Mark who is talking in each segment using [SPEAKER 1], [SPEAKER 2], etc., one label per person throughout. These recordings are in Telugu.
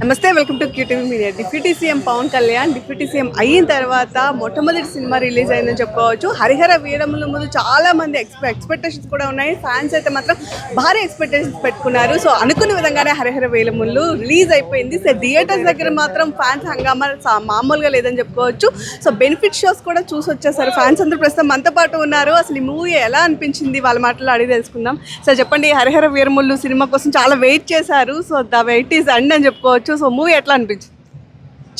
[SPEAKER 1] నమస్తే, welcome to QTV media. Deputy CM Pavan Kalyan deputy CM అయిన తర్వాత మొట్టమొదటి సినిమా రిలీజ్ అయిందని చెప్పుకోవచ్చు. హరిహర వీరముల ముందు చాలా మంది ఎక్స్పెక్టేషన్స్ కూడా ఉన్నాయి. ఫ్యాన్స్ అయితే మాత్రం భారీ ఎక్స్పెక్టేషన్స్ పెట్టుకున్నారు. సో అనుకున్న విధంగానే హరిహర వీరములు రిలీజ్ అయిపోయింది. సో థియేటర్స్ దగ్గర మాత్రం ఫ్యాన్స్ హంగామా మామూలుగా లేదని చెప్పుకోవచ్చు. సో బెనిఫిట్ షోస్ కూడా చూసి వచ్చేసారు ఫ్యాన్స్ అందరూ. ప్రస్తుతం మనతో పాటు ఉన్నారు. అసలు ఈ మూవీ ఎలా అనిపించింది వాళ్ళ మాటల్లో అడిగి తెలుసుకుందాం. సో చెప్పండి, హరిహర వీరములు సినిమా కోసం చాలా వెయిట్ చేశారు. So the wait is end అని చెప్పుకోవచ్చు. సో మూవీ ఎట్లా అనిపించింది?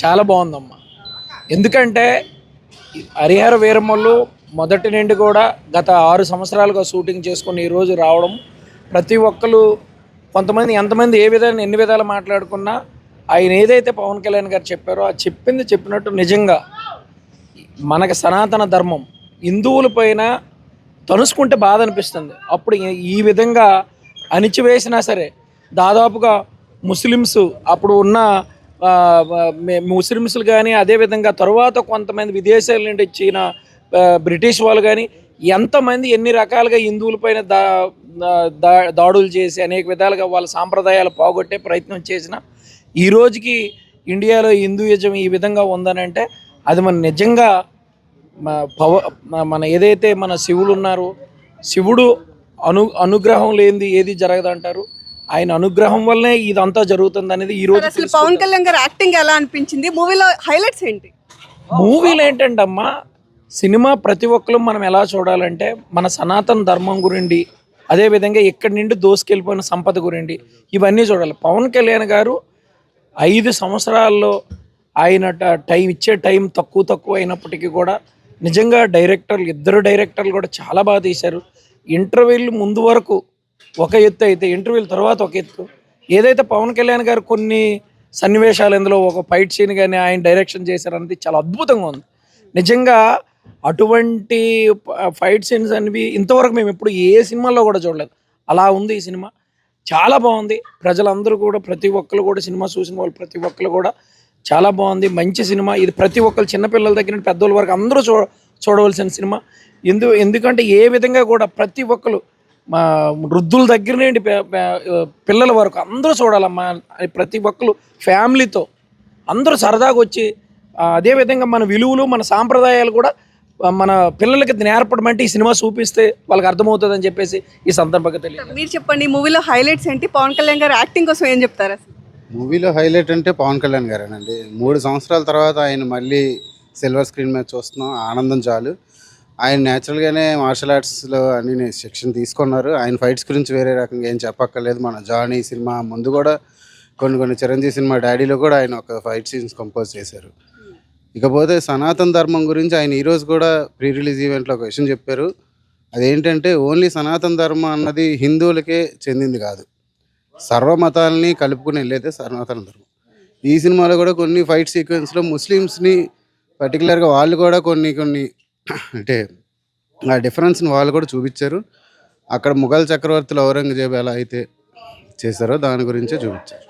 [SPEAKER 2] చాలా బాగుందమ్మా. ఎందుకంటే హరిహర వీరమల్లు మొదటి నుండి కూడా గత 6 సంవత్సరాలుగా షూటింగ్ చేసుకొని ఈరోజు రావడం, ప్రతి ఒక్కరు కొంతమంది ఎంతమంది ఎన్ని విధాలు మాట్లాడుకున్నా ఆయన ఏదైతే పవన్ కళ్యాణ్ గారు చెప్పారో ఆ చెప్పినట్టు నిజంగా మనకి సనాతన ధర్మం హిందువుల పైన తనుసుకుంటే బాధ అనిపిస్తుంది. అప్పుడు ఈ విధంగా అణిచివేసినా సరే దాదాపుగా ముస్లిమ్స్ అప్పుడు ఉన్న ముస్లిమ్స్లు కానీ, అదేవిధంగా తరువాత కొంతమంది విదేశాల నుండి వచ్చిన బ్రిటిష్ వాళ్ళు కానీ ఎంతమంది ఎన్ని రకాలుగా హిందువులపైన దాడులు చేసి అనేక విధాలుగా వాళ్ళ సాంప్రదాయాలు పోగొట్టే ప్రయత్నం చేసిన ఈ రోజుకి ఇండియాలో హిందూయిజం ఈ విధంగా ఉందని అంటే అది మన నిజంగా మన ఏదైతే మన శివుడు ఉన్నారో, శివుడు అనుగ్రహం లేనిది ఏది జరగదంటారు. ఆయన అనుగ్రహం వల్లనే ఇదంతా జరుగుతుంది అనేది ఈ రోజు.
[SPEAKER 1] అసలు పవన్ కళ్యాణ్ గారు యాక్టింగ్ ఎలా అనిపించింది? మూవీలో హైలైట్స్ ఏంటి?
[SPEAKER 2] మూవీలో ఏంటంటే అమ్మా, సినిమా ప్రతి ఒక్కరు మనం ఎలా చూడాలంటే మన సనాతన ధర్మం గురించి, అదేవిధంగా ఇక్కడి నుండి దోసుకెళ్ళిపోయిన సంపద గురించి ఇవన్నీ చూడాలి. పవన్ కళ్యాణ్ గారు 5 సంవత్సరాల్లో ఆయన ఇచ్చే టైం తక్కువ అయినప్పటికీ కూడా నిజంగా ఇద్దరు డైరెక్టర్లు కూడా చాలా బాగా తీశారు. ఇంటర్వ్యూలు ముందు వరకు ఒక ఎత్తు అయితే ఇంటర్వ్యూల తర్వాత ఒక ఎత్తు. ఏదైతే పవన్ కళ్యాణ్ గారు కొన్ని సన్నివేశాలు, ఇందులో ఒక ఫైట్ సీన్ కానీ ఆయన డైరెక్షన్ చేశారన్నది చాలా అద్భుతంగా ఉంది. నిజంగా అటువంటి ఫైట్ సీన్స్ అనేవి ఇంతవరకు మేము ఎప్పుడు ఏ సినిమాలో కూడా చూడలేదు. అలా ఉంది ఈ సినిమా. చాలా బాగుంది. ప్రజలందరూ కూడా ప్రతి ఒక్కరు కూడా సినిమా చూసిన వాళ్ళు ప్రతి ఒక్కరు కూడా చాలా బాగుంది, మంచి సినిమా ఇది. ప్రతి ఒక్కరు చిన్నపిల్లల దగ్గర నుండి పెద్దోళ్ళ వరకు అందరూ చూడవలసిన సినిమా. ఎందుకంటే ఏ విధంగా కూడా ప్రతి ఒక్కరు మా వృద్ధుల దగ్గర నుండి పిల్లల వరకు అందరూ చూడాలమ్మా. ప్రతి ఒక్కరు ఫ్యామిలీతో అందరూ సరదాగా వచ్చి, అదేవిధంగా మన విలువలు మన సాంప్రదాయాలు కూడా మన పిల్లలకి నేర్పడమంటే ఈ సినిమా చూపిస్తే వాళ్ళకి అర్థమవుతుంది అని చెప్పేసి ఈ సందర్భంగా తెలియదు.
[SPEAKER 1] మీరు చెప్పండి, మూవీలో హైలైట్స్ ఏంటి? పవన్ కళ్యాణ్ గారు యాక్టింగ్ కోసం ఏం చెప్తారు? అసలు
[SPEAKER 3] మూవీలో హైలైట్ అంటే పవన్ కళ్యాణ్ గారేనండి. 3 సంవత్సరాల తర్వాత ఆయన మళ్ళీ సిల్వర్ స్క్రీన్ మీద చూస్తున్నాం, ఆనందం చాలు. ఆయన న్యాచురల్గానే మార్షల్ ఆర్ట్స్లో అన్ని శిక్షణ తీసుకున్నారు. ఆయన ఫైట్స్ గురించి వేరే రకంగా ఏం చెప్పక్కర్లేదు. మన జానీ సినిమా ముందు కూడా కొన్ని చిరంజీవి సినిమా డాడీలో కూడా ఆయన ఒక ఫైట్ సీన్స్ కంపోజ్ చేశారు. ఇకపోతే సనాతన ధర్మం గురించి ఆయన ఈరోజు కూడా ప్రీ రిలీజ్ ఈవెంట్లో ఒక విషయం చెప్పారు. అదేంటంటే ఓన్లీ సనాతన ధర్మం అన్నది హిందువులకే చెందింది కాదు, సర్వమతాలని కలుపుకుని వెళ్ళేదే సనాతన ధర్మం. ఈ సినిమాలో కూడా కొన్ని ఫైట్ సీక్వెన్స్లో ముస్లిమ్స్ని పర్టికులర్గా వాళ్ళు కూడా కొన్ని అంటే ఆ డిఫరెన్స్ని వాళ్ళు కూడా చూపించారు. అక్కడ ముఘల్ చక్రవర్తులు ఔరంగజేబు ఎలా అయితే చేశారో దాని గురించే చూపించారు.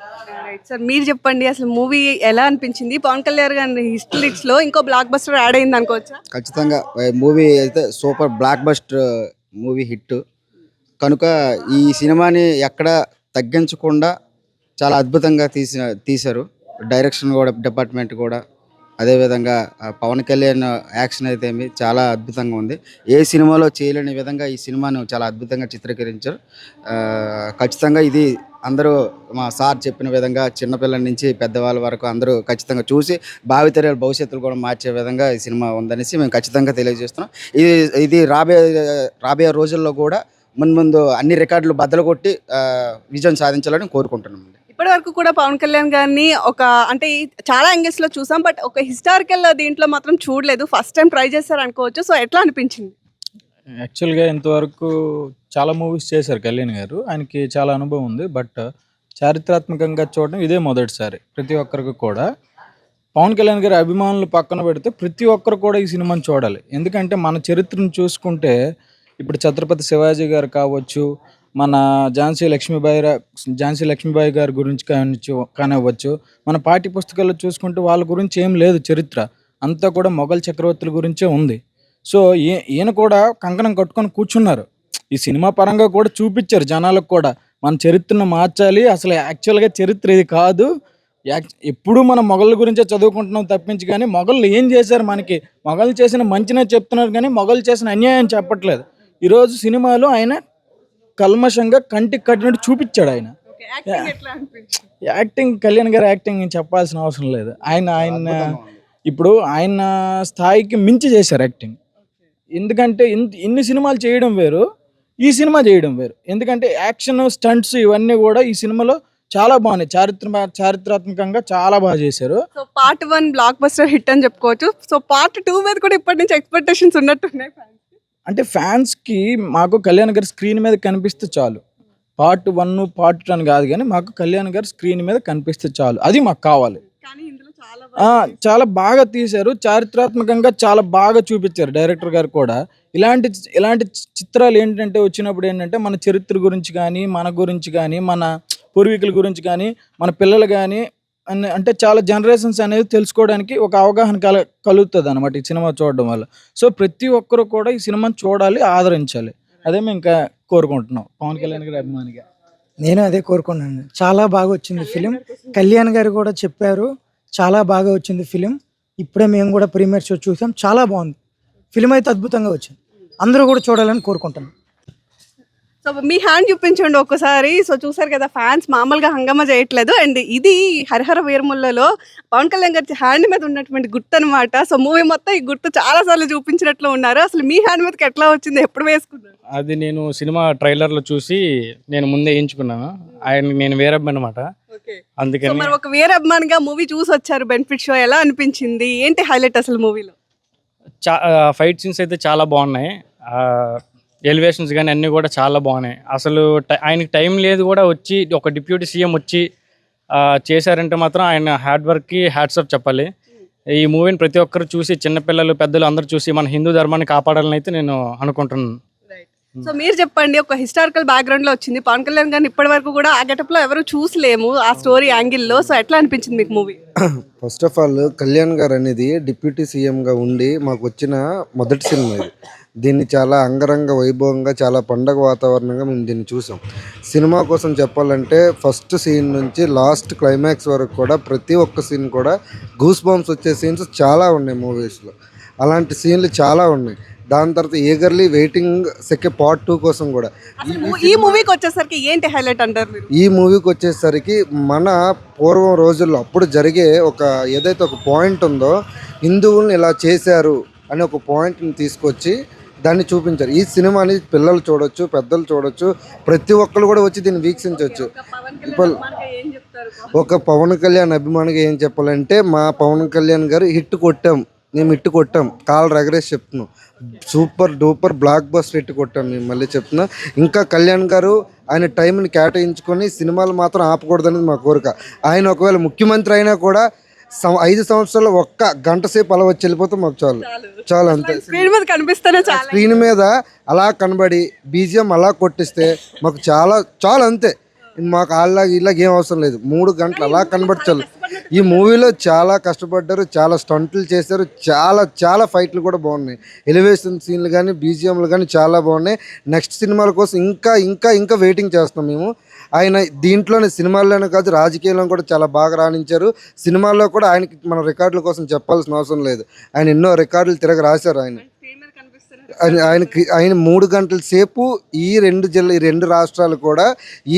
[SPEAKER 1] సార్ మీరు చెప్పండి, అసలు మూవీ ఎలా అనిపించింది? పవన్ కళ్యాణ్ గారి హిస్టరీస్లో ఇంకో బ్లాక్ బస్టర్ యాడ్ అయింది అనుకోవచ్చా?
[SPEAKER 4] ఖచ్చితంగా మూవీ అయితే super block buster movie hit కనుక ఈ సినిమాని ఎక్కడ తగ్గించకుండా చాలా అద్భుతంగా తీశారు. డైరెక్షన్ కూడా డిపార్ట్మెంట్ కూడా, అదేవిధంగా పవన్ కళ్యాణ్ యాక్షన్ అయితే చాలా అద్భుతంగా ఉంది. ఏ సినిమాలో చేయలేని విధంగా ఈ సినిమాను చాలా అద్భుతంగా చిత్రీకరించారు. ఖచ్చితంగా ఇది అందరూ మా సార్ చెప్పిన విధంగా చిన్నపిల్లల నుంచి పెద్దవాళ్ళ వరకు అందరూ ఖచ్చితంగా చూసి భావితరాల భవిష్యత్తులు కూడా మార్చే విధంగా ఈ సినిమా ఉందనేసి మేము ఖచ్చితంగా తెలియజేస్తున్నాం. ఇది రాబోయే రోజుల్లో కూడా ముందు అన్ని రికార్డులు బద్దలు కొట్టి విజయం సాధించాలని కోరుకుంటున్నాం.
[SPEAKER 1] ఇప్పటి వరకు కూడా పవన్ కళ్యాణ్ గారిని అంటే చాలా యాంగిల్స్లో చూసాం, బట్ ఒక హిస్టారికల్ దీంట్లో మాత్రం చూడలేదు. ఫస్ట్ టైం ట్రై చేశారు అనుకోవచ్చు. సో ఎట్లా అనిపించింది?
[SPEAKER 5] యాక్చువల్గా ఇంతవరకు చాలా మూవీస్ చేశారు కళ్యాణ్ గారు, ఆయనకి చాలా అనుభవం ఉంది. బట్ చారిత్రాత్మకంగా చూడడం ఇదే మొదటిసారి. ప్రతి ఒక్కరికి కూడా పవన్ కళ్యాణ్ గారి అభిమానులు పక్కన పెడితే ప్రతి ఒక్కరు కూడా ఈ సినిమాని చూడాలి. ఎందుకంటే మన చరిత్రను చూసుకుంటే ఇప్పుడు ఛత్రపతి శివాజీ గారు కావచ్చు, మన ఝాన్సీ లక్ష్మీబాయి గారి గురించి కానివ్వచ్చు, మన పాఠ్య పుస్తకాల్లో చూసుకుంటే వాళ్ళ గురించి ఏం లేదు చరిత్ర, అంతా కూడా మొఘల్ చక్రవర్తుల గురించే ఉంది. సో ఈయన కూడా కంకణం కట్టుకొని కూర్చున్నారు. ఈ సినిమా పరంగా కూడా చూపించారు జనాలకు కూడా, మన చరిత్రను మార్చాలి, అసలు యాక్చువల్గా చరిత్ర ఇది కాదు, ఎప్పుడు మనం మొఘళ్ళ గురించే చదువుకుంటున్నాం తప్పించి, కానీ మొఘళ్ళు ఏం చేశారు మనకి, మొఘళ్ళు చేసిన మంచినే చెప్తున్నారు కానీ మొఘళ్ళు చేసిన అన్యాయం చెప్పట్లేదు. ఈరోజు సినిమాలో ఆయన కల్మషంగా కంటికి కట్టినట్టు చూపించాడు. ఆయన
[SPEAKER 1] యాక్టింగ్ ఎట్లా అనిపించింది?
[SPEAKER 5] యాక్టింగ్, కళ్యాణ్ గారి యాక్టింగ్ చెప్పాల్సిన అవసరం లేదు. ఆయన ఇప్పుడు ఆయన స్థాయికి మించి చేశారు యాక్టింగ్. ఎందుకంటే ఇన్ని సినిమాలు చేయడం వేరు, ఈ సినిమా చేయడం వేరు. ఎందుకంటే యాక్షన్, స్టంట్స్ ఇవన్నీ కూడా ఈ సినిమాలో చాలా బాగున్నాయి. చారిత్రాత్మకంగా చాలా బాగా చేశారు.
[SPEAKER 1] So part 1 block buster hit అని చెప్పుకోవచ్చు. సో పార్ట్ 2 మీద కూడా ఇప్పటి నుంచి ఎక్స్పెక్టేషన్స్ ఉన్నట్టున్నాయి fans కి.
[SPEAKER 5] అంటే ఫ్యాన్స్కి మాకు కళ్యాణ్ గారి స్క్రీన్ మీద కనిపిస్తే చాలు. పార్ట్ 1, పార్ట్ 2 అని కాదు, కానీ మాకు కళ్యాణ్ గారి స్క్రీన్ మీద కనిపిస్తే చాలు, అది మాకు కావాలి.
[SPEAKER 1] కానీ ఇందులో చాలా
[SPEAKER 5] చాలా బాగా తీశారు. చారిత్రాత్మకంగా చాలా బాగా చూపించారు డైరెక్టర్ గారు కూడా. ఇలాంటి చిత్రాలు ఏంటంటే వచ్చినప్పుడు ఏంటంటే మన చరిత్ర గురించి కానీ, మన గురించి కానీ, మన పూర్వీకుల గురించి కానీ, మన పిల్లలు కానీ అంటే చాలా జనరేషన్స్ అనేది తెలుసుకోవడానికి ఒక అవగాహన కలుగుతుంది అనమాట ఈ సినిమా చూడడం వల్ల. సో ప్రతి ఒక్కరు కూడా ఈ సినిమాని చూడాలి, ఆదరించాలి. అదే మేము ఇంకా కోరుకుంటున్నాం పవన్ కళ్యాణ్ గారి అభిమానిగా.
[SPEAKER 6] నేను అదే కోరుకున్నాను. చాలా బాగా వచ్చింది ఫిలిం. కళ్యాణ్ గారు కూడా చెప్పారు, చాలా బాగా వచ్చింది ఫిలిం. ఇప్పుడే మేము కూడా ప్రీమియర్ షో చూసాం, చాలా బాగుంది ఫిలిం. అయితే అద్భుతంగా వచ్చింది. అందరూ కూడా చూడాలని కోరుకుంటున్నాను.
[SPEAKER 1] సో మీ హ్యాండ్ చూపించండి ఒక్కసారి. సో చూసారు కదా, ఫ్యాన్స్ మామూలుగా హంగామా చేయట్లేదు. అండ్ ఇది హరిహర వీరములలో పవన్ కళ్యాణ్ గారి హ్యాండ్ మీద ఉన్నటువంటి గుర్తు అనమాట. సో మూవీ మొత్తం ఈ గుర్తు చాలా సార్లు చూపించినట్లు ఉన్నారు. అసలు మీ హ్యాండ్ మీదకి ఎట్లా వచ్చింది, ఎప్పుడు వేసుకున్నారు?
[SPEAKER 7] అది నేను సినిమా ట్రైలర్లో చూసి నేను ముందే వేయించుకున్నాను. నేను వేరబ్బ అనమాట. అందుకని
[SPEAKER 1] మరి ఒక వీర అభిమానిగా మూవీ చూసి వచ్చారు, బెనిఫిట్ షో ఎలా అనిపించింది, ఏంటి హైలైట్ అసలు మూవీలో?
[SPEAKER 7] ఫైట్ సీన్స్ అయితే చాలా బాగున్నాయి. ఎలివేషన్స్ కానీ అన్నీ కూడా చాలా బాగున్నాయి. అసలు ఆయనకి టైం లేదు కూడా, వచ్చి ఒక డిప్యూటీ సీఎం వచ్చి చేశారంటే మాత్రం ఆయన హార్డ్ వర్క్కి హ్యాట్స్ ఆఫ్ చెప్పాలి. ఈ మూవీని ప్రతి ఒక్కరు చూసి, చిన్నపిల్లలు పెద్దలు అందరూ చూసి మన హిందూ ధర్మాన్ని కాపాడాలని అయితే నేను అనుకుంటున్నాను.
[SPEAKER 1] సో మీరు చెప్పండి, ఒక హిస్టారికల్ బ్యాక్గ్రౌండ్ లో వచ్చింది పవన్ కళ్యాణ్ గారిని, ఇప్పటి వరకు కూడా ఆ గెటప్ లో ఎవరు చూసలేము ఆ స్టోరీ యాంగిల్లో. సో ఎట్లా అనిపించింది మీకు movie?
[SPEAKER 8] First of all Kalyan గారు అనేది డిప్యూటీ సీఎంగా ఉండి మాకు వచ్చిన మొదటి సినిమా ఇది. దీన్ని చాలా అంగరంగ వైభవంగా, చాలా పండగ వాతావరణంగా మేము దీన్ని చూసాం. సినిమా కోసం చెప్పాలంటే ఫస్ట్ సీన్ నుంచి లాస్ట్ క్లైమాక్స్ వరకు కూడా ప్రతి ఒక్క సీన్ కూడా గూస్ బంప్స్ వచ్చే సీన్స్ చాలా ఉన్నాయి మూవీస్లో. అలాంటి సీన్లు చాలా ఉన్నాయి. దాని తర్వాత ఈగర్లీ వెయిటింగ్ పార్ట్ 2 కోసం కూడా.
[SPEAKER 1] ఈ మూవీకి వచ్చేసరికి ఏంటి హైలైట్ అంటారు మీరు?
[SPEAKER 8] ఈ మూవీకి వచ్చేసరికి మన పూర్వం రోజుల్లో అప్పుడు జరిగే ఏదైతే ఒక పాయింట్ ఉందో, హిందువులను ఇలా చేశారు అని ఒక పాయింట్ని తీసుకొచ్చి దాన్ని చూపించారు. ఈ సినిమాని పిల్లలు చూడొచ్చు, పెద్దలు చూడొచ్చు, ప్రతి ఒక్కరు కూడా వచ్చి దీన్ని వీక్షించవచ్చు. ఒక పవన్ కళ్యాణ్ అభిమానిగా ఏం చెప్పాలంటే, మా పవన్ కళ్యాణ్ గారు హిట్ కొట్టాం, కాళ్ళు ఎగరేసి చెప్తున్నాం. Super duper blockbuster hit కొట్టాం. మేము మళ్ళీ చెప్తున్నా, ఇంకా కళ్యాణ్ గారు ఆయన టైంని కేటాయించుకొని సినిమాలు మాత్రం ఆపకూడదనేది మా కోరిక. ఆయన ఒకవేళ ముఖ్యమంత్రి అయినా కూడా 5 సంవత్సరాలు ఒక్క గంట సేపు అలా వచ్చి వెళ్ళిపోతే మాకు చాలు అంతే. స్క్రీన్ మీద అలా కనబడి బీజిఎం అలా కొట్టిస్తే మాకు చాలా అంతే. మాకు ఇలాగ ఏం అవసరం లేదు. 3 గంటలు అలా కనబడి ఈ మూవీలో చాలా కష్టపడ్డారు, చాలా స్టంట్లు చేశారు, చాలా ఫైట్లు కూడా బాగున్నాయి. ఎలివేషన్ సీన్లు కానీ, బీజిఎంలు కానీ చాలా బాగున్నాయి. నెక్స్ట్ సినిమాల కోసం ఇంకా వెయిటింగ్ చేస్తున్నాం మేము. ఆయన దీంట్లోనే, సినిమాల్లోనే కాదు రాజకీయాల్లో కూడా చాలా బాగా రాణించారు. సినిమాల్లో కూడా ఆయనకి మన రికార్డుల కోసం చెప్పాల్సిన అవసరం లేదు. ఆయన ఎన్నో రికార్డులు రాశారు. ఆయన 3 గంటల సేపు ఈ 2 రాష్ట్రాలు కూడా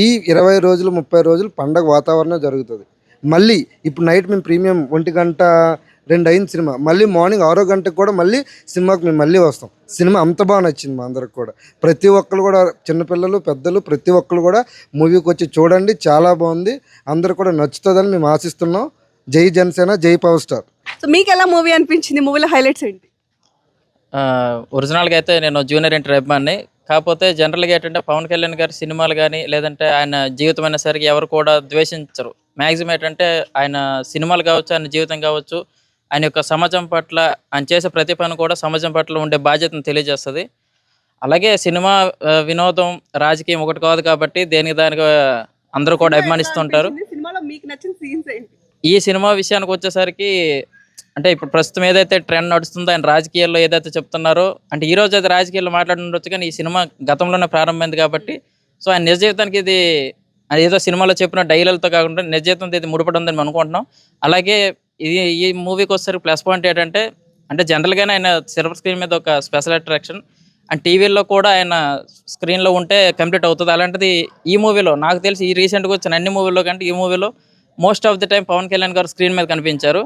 [SPEAKER 8] ఈ 20 రోజులు 30 రోజులు పండగ వాతావరణం జరుగుతుంది. మళ్ళీ ఇప్పుడు నైట్ మేము ప్రీమియం 1:02 అయింది సినిమా. మళ్ళీ మార్నింగ్ 6 గంటకు కూడా మళ్ళీ సినిమాకి మేము మళ్ళీ వస్తాం. సినిమా అంత బాగా నచ్చింది మా అందరికి కూడా. ప్రతి ఒక్కరు కూడా, చిన్నపిల్లలు పెద్దలు ప్రతి ఒక్కరు కూడా మూవీకి వచ్చి చూడండి, చాలా బాగుంది. అందరు కూడా నచ్చుతుందని మేము ఆశిస్తున్నాం. జై జనసేన, జై పవర్ స్టార్.
[SPEAKER 1] సో మీకు ఎలా మూవీ అనిపించింది? మూవీలో హైలైట్స్ ఏంటి?
[SPEAKER 9] ఒరిజినల్గా అయితే నేను జూనియర్ ఎన్టీఆర్ అభిమాని. కాకపోతే జనరల్గా ఏంటంటే పవన్ కళ్యాణ్ గారి సినిమాలు కానీ, లేదంటే ఆయన జీవితం అయినా సరికి ఎవరు కూడా ద్వేషించరు. మ్యాక్సిమం ఏంటంటే ఆయన సినిమాలు కావచ్చు, ఆయన జీవితం కావచ్చు, ఆయన యొక్క సమాజం పట్ల ఆయన చేసే ప్రతి పని కూడా సమాజం పట్ల ఉండే బాధ్యతను తెలియజేస్తుంది. అలాగే సినిమా వినోదం, రాజకీయం ఒకటి కాదు కాబట్టి దానికి అందరూ కూడా అభిమానిస్తుంటారు. ఈ సినిమా విషయానికి వచ్చేసరికి అంటే ఇప్పుడు ప్రస్తుతం ఏదైతే ట్రెండ్ నడుస్తుందో, ఆయన రాజకీయాల్లో ఏదైతే చెప్తున్నారో, అంటే ఈ రోజు అయితే రాజకీయాల్లో మాట్లాడుతుండొచ్చు, కానీ ఈ సినిమా గతంలోనే ప్రారంభమైంది కాబట్టి సో ఆయన నిజ జీవితానికి ఇది అదేదో సినిమాలో చెప్పిన డైలాగులతో కాకుండా నిజ జీవితంతో ఇది ముడిపడి ఉందని మనం అనుకుంటున్నాం. అలాగే ఈ మూవీకి వచ్చేసరికి ప్లస్ పాయింట్ ఏంటంటే, అంటే జనరల్గానే ఆయన సిల్వర్ స్క్రీన్ మీద ఒక స్పెషల్ అట్రాక్షన్, అండ్ టీవీల్లో కూడా ఆయన స్క్రీన్లో ఉంటే కంప్లీట్ అవుతుంది. అలాంటిది ఈ మూవీలో నాకు తెలిసి ఈ రీసెంట్గా వచ్చిన అన్ని మూవీల్లో కంటే ఈ మూవీలో most of the time Pawan Kalyan గారు స్క్రీన్ మీద కనిపించారు.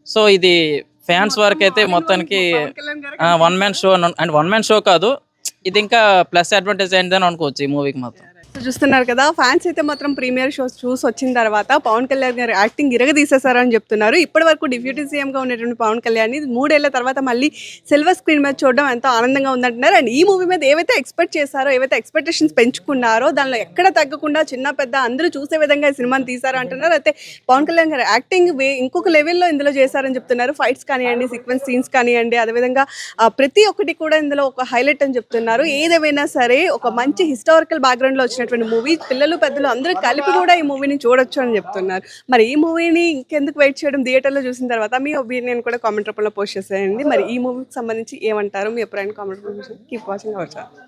[SPEAKER 9] సో ఇది ఫ్యాన్స్ వరకు అయితే మొత్తానికి one man show, and one man show కాదు, ఇది ఇంకా ప్లస్ అడ్వాంటేజ్ అయిందని అనుకోవచ్చు ఈ మూవీకి మాత్రం.
[SPEAKER 1] సో చూస్తున్నారు కదా, ఫ్యాన్స్ అయితే మాత్రం ప్రీమియర్ షోస్ చూసి వచ్చిన తర్వాత పవన్ కళ్యాణ్ గారు యాక్టింగ్ ఇరగదీసేశారని చెప్తున్నారు. ఇప్పటి వరకు డిప్యూటీ సీఎంగా ఉన్నటువంటి పవన్ కళ్యాణ్ 3 ఏళ్ల తర్వాత మళ్ళీ సిల్వర్ స్క్రీన్ మీద చూడడం ఎంతో ఆనందంగా ఉందంటున్నారు. అండ్ ఈ మూవీ మీద ఏవైతే ఎక్స్పెక్ట్ చేశారో, ఏవైతే ఎక్స్పెక్టేషన్స్ పెంచుకున్నారో దానిలో ఎక్కడ తగ్గకుండా చిన్న పెద్ద అందరూ చూసే విధంగా ఈ సినిమాని తీశారు అంటున్నారు. అయితే పవన్ కళ్యాణ్ గారు యాక్టింగ్ ఇంకొక లెవెల్లో ఇందులో చేశారని చెప్తున్నారు. ఫైట్స్ కానివ్వండి, సీక్వెన్స్ సీన్స్ కానివ్వండి, అదేవిధంగా ప్రతి ఒక్కటి కూడా ఇందులో ఒక హైలైట్ అని చెప్తున్నారు. ఏదేమైనా సరే ఒక మంచి హిస్టారికల్ బ్యాక్గ్రౌండ్లో వచ్చినటువంటి మూవీ, పిల్లలు పెద్దలు అందరూ కలిపి కూడా ఈ మూవీని చూడొచ్చు అని చెప్తున్నారు. మరి ఈ మూవీని ఇంకెందుకు వెయిట్ చేయడం, థియేటర్లో చూసిన తర్వాత మీ ఒపీనియన్ కూడా కామెంట్ రూపంలో పోస్ట్ చేసేయండి. మరి ఈ మూవీకి సంబంధించి ఏమంటారు, మీ అభిప్రాయం కామెంట్ రూపంలో కీప్ వాచింగ్ అవర్ ఛానల్.